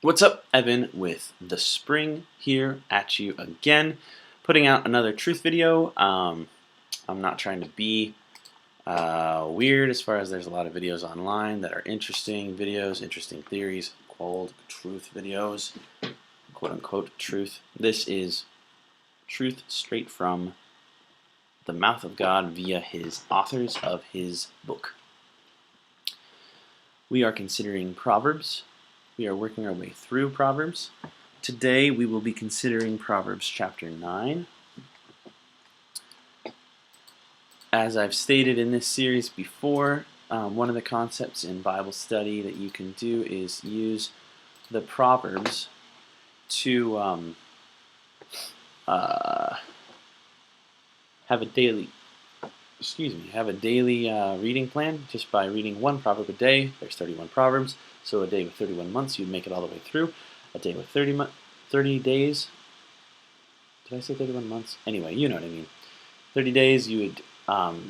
What's up, Evan with The Spring here at you again, putting out another truth video. I'm not trying to be weird as far as there's a lot of videos online that are interesting videos, interesting theories called truth videos, quote unquote truth. This is truth straight from the mouth of God via his authors of his book. We are considering Proverbs. We are working our way through Proverbs. Today we will be considering Proverbs chapter 9. As I've stated in this series before, one of the concepts in Bible study that you can do is use the Proverbs to have a daily reading plan just by reading one proverb a day. There's 31 proverbs, so a day with 31 months, you'd make it all the way through. A day with 30 days. Did I say 31 months? Anyway, you know what I mean. 30 days, you would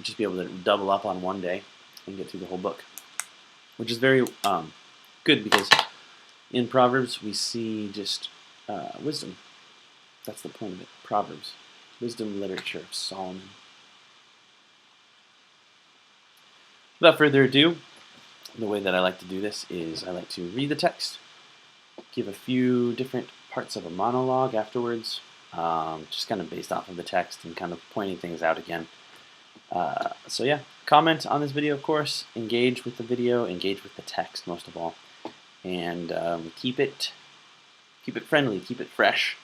just be able to double up on one day and get through the whole book, which is very good because in Proverbs we see just wisdom. That's the point of it. Proverbs, wisdom literature of Solomon. Without further ado, the way that I like to do this is I like to read the text, give a few different parts of a monologue afterwards, just kind of based off of the text and kind of pointing things out again. So yeah, comment on this video, of course, engage with the video, engage with the text most of all, and keep it friendly, keep it fresh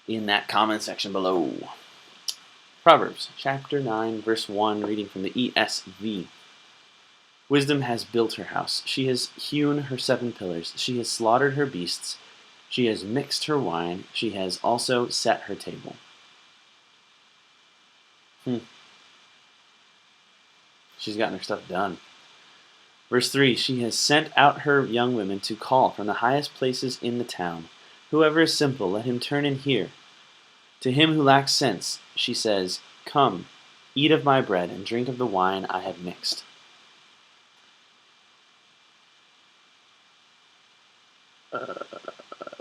in that comment section below. Proverbs chapter 9 verse 1, reading from the ESV. Wisdom has built her house. She has hewn her 7 pillars. She has slaughtered her beasts. She has mixed her wine. She has also set her table. She's gotten her stuff done. Verse 3, she has sent out her young women to call from the highest places in the town. Whoever is simple, let him turn in here. To him who lacks sense, she says, come, eat of my bread and drink of the wine I have mixed.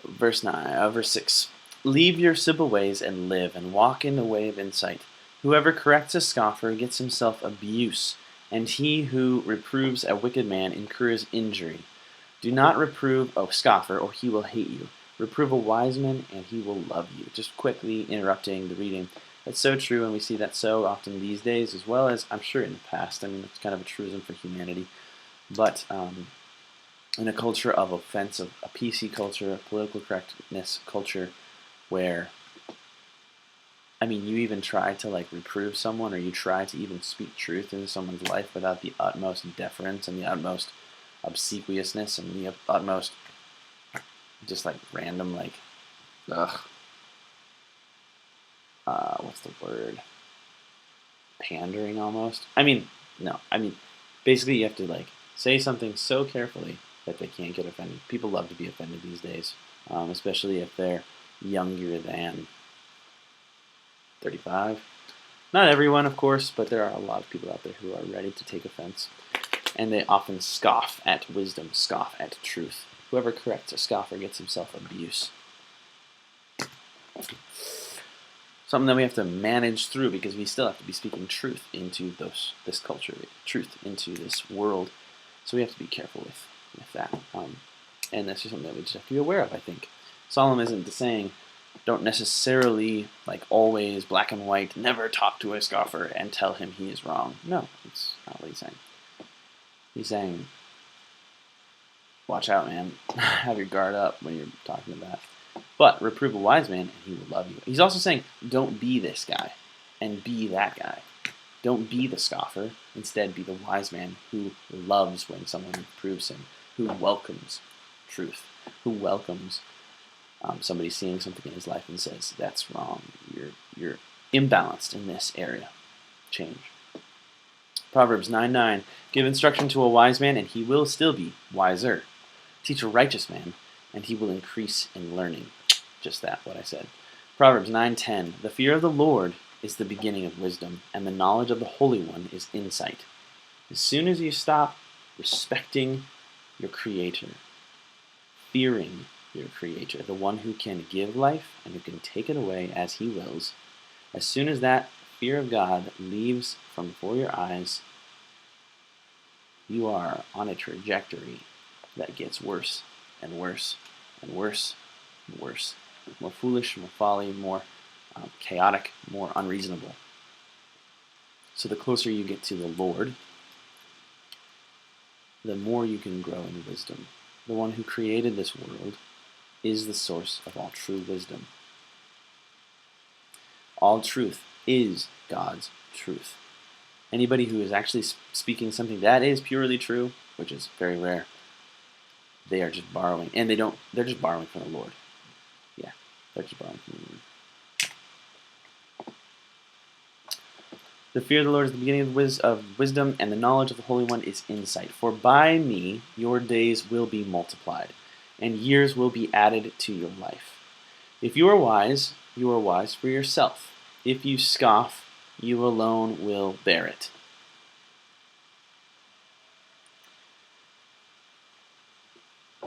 Verse 6, leave your simple ways and live, and walk in the way of insight. Whoever corrects a scoffer gets himself abuse, and he who reproves a wicked man incurs injury. Do not reprove a scoffer, or he will hate you. Reprove a wise man, and he will love you. Just quickly interrupting the reading. That's so true, and we see that so often these days, as well as I'm sure in the past. I mean, it's kind of a truism for humanity. But in a culture of offense, of a PC culture, a political correctness culture, where, I mean, you even try to like reprove someone, or you try to even speak truth into someone's life without the utmost deference and the utmost obsequiousness and the utmost just like random, like, what's the word? Pandering almost. I mean, no. I mean, basically you have to like say something so carefully that they can't get offended. People love to be offended these days, especially if they're younger than 35. Not everyone, of course, but there are a lot of people out there who are ready to take offense. And they often scoff at wisdom, scoff at truth. Whoever corrects a scoffer gets himself abuse. Something that we have to manage through because we still have to be speaking truth into this culture, truth into this world. So we have to be careful with that. And that's just something that we just have to be aware of, I think. Solomon isn't saying don't necessarily, like always, black and white, never talk to a scoffer and tell him he is wrong. No, that's not what he's saying. He's saying, watch out, man. Have your guard up when you're talking to that. But reprove a wise man, and he will love you. He's also saying, don't be this guy and be that guy. Don't be the scoffer. Instead, be the wise man who loves when someone reproves him, who welcomes truth, who welcomes somebody seeing something in his life and says, that's wrong. You're imbalanced in this area. Change. Proverbs 9:9, give instruction to a wise man, and he will still be wiser. Teach a righteous man, and he will increase in learning. Just that, what I said. Proverbs 9:10, the fear of the Lord is the beginning of wisdom, and the knowledge of the Holy One is insight. As soon as you stop respecting your Creator, fearing your Creator, the one who can give life and who can take it away as He wills. As soon as that fear of God leaves from before your eyes, you are on a trajectory that gets worse and worse and worse and worse. More foolish, more folly, more chaotic, more unreasonable. So the closer you get to the Lord, the more you can grow in wisdom. The one who created this world is the source of all true wisdom. All truth is God's truth. Anybody who is actually speaking something that is purely true, which is very rare, they are just borrowing, and they're just borrowing from the Lord. Yeah, they're just borrowing from the Lord. The fear of the Lord is the beginning of wisdom, and the knowledge of the Holy One is insight. For by me your days will be multiplied, and years will be added to your life. If you are wise for yourself. If you scoff, you alone will bear it.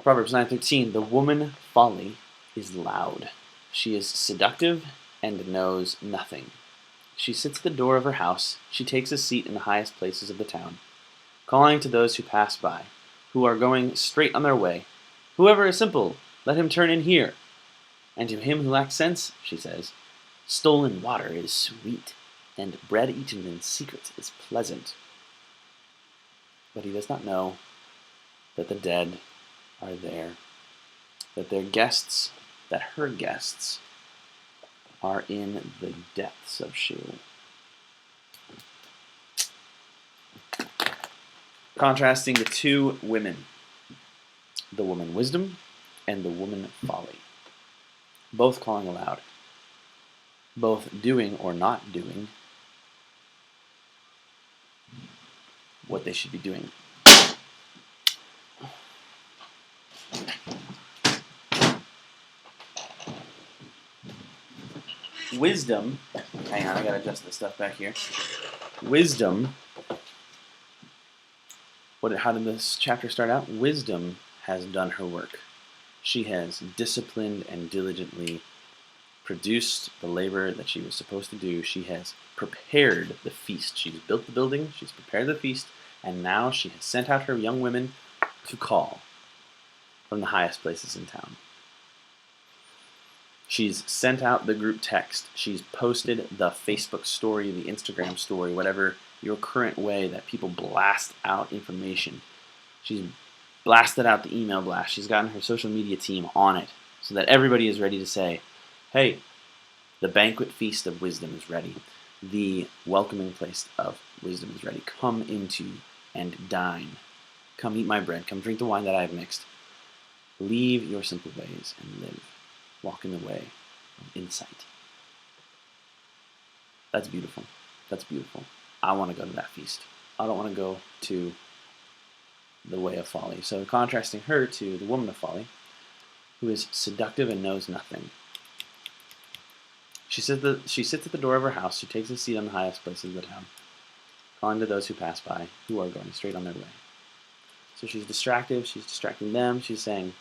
Proverbs 9:13, the woman folly is loud. She is seductive and knows nothing. She sits at the door of her house. She takes a seat in the highest places of the town, calling to those who pass by, who are going straight on their way. Whoever is simple, let him turn in here. And to him who lacks sense, she says, stolen water is sweet, and bread eaten in secret is pleasant. But he does not know that the dead are there, that her guests are in the depths of Sheol. Contrasting the two women, the woman wisdom and the woman folly, both calling aloud, both doing or not doing what they should be doing. Wisdom, hang on, I gotta adjust this stuff back here. Wisdom, how did this chapter start out? Wisdom has done her work. She has disciplined and diligently produced the labor that she was supposed to do. She has prepared the feast. She's built the building, she's prepared the feast, and now she has sent out her young women to call from the highest places in town. She's sent out the group text. She's posted the Facebook story, the Instagram story, whatever your current way that people blast out information. She's blasted out the email blast. She's gotten her social media team on it so that everybody is ready to say, hey, the banquet feast of wisdom is ready. The welcoming place of wisdom is ready. Come into and dine. Come eat my bread. Come drink the wine that I have mixed. Leave your simple ways and live. Walk in the way of insight. That's beautiful. That's beautiful. I want to go to that feast. I don't want to go to the way of folly. So contrasting her to the woman of folly, who is seductive and knows nothing. She sits at the door of her house. She takes a seat on the highest places of the town, calling to those who pass by, who are going straight on their way. So she's distractive. She's distracting them. She's saying,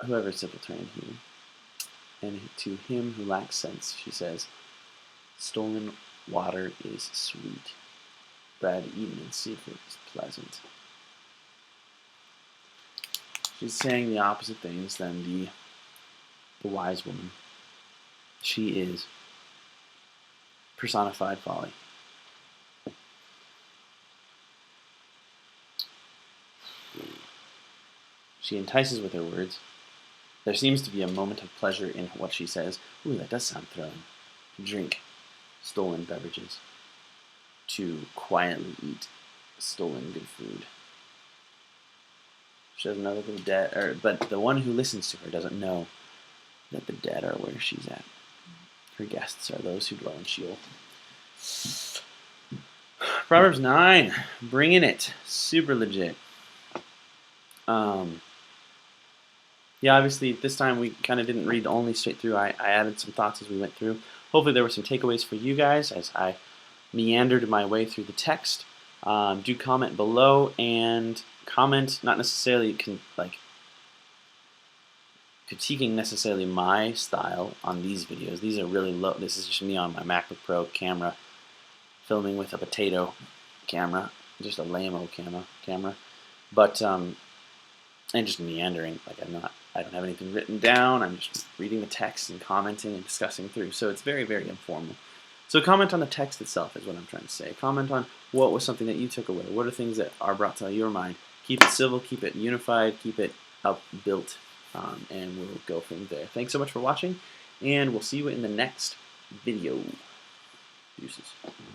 whoever is simple, turn in here. And to him who lacks sense, she says, stolen water is sweet. Bread eaten in secret is pleasant. She's saying the opposite things than the wise woman. She is personified folly. She entices with her words. There seems to be a moment of pleasure in what she says. Ooh, that does sound thrilling. To drink stolen beverages. To quietly eat stolen good food. She doesn't know that the dead, but the one who listens to her doesn't know that the dead are where she's at. Her guests are those who dwell in Sheol. Proverbs 9, bringing it, super legit. Yeah, obviously this time we kind of didn't read only straight through. I added some thoughts as we went through. Hopefully there were some takeaways for you guys as I meandered my way through the text. Do comment below and comment, not necessarily critiquing necessarily my style on these videos. These are really low. This is just me on my MacBook Pro camera, filming with a potato camera, just a lame-o camera. But and just meandering. Like I don't have anything written down. I'm just reading the text and commenting and discussing through. So it's very, very informal. So comment on the text itself is what I'm trying to say. Comment on what was something that you took away. What are things that are brought to your mind? Keep it civil, keep it unified, keep it upbuilt, and we'll go from there. Thanks so much for watching, and we'll see you in the next video. Deuces.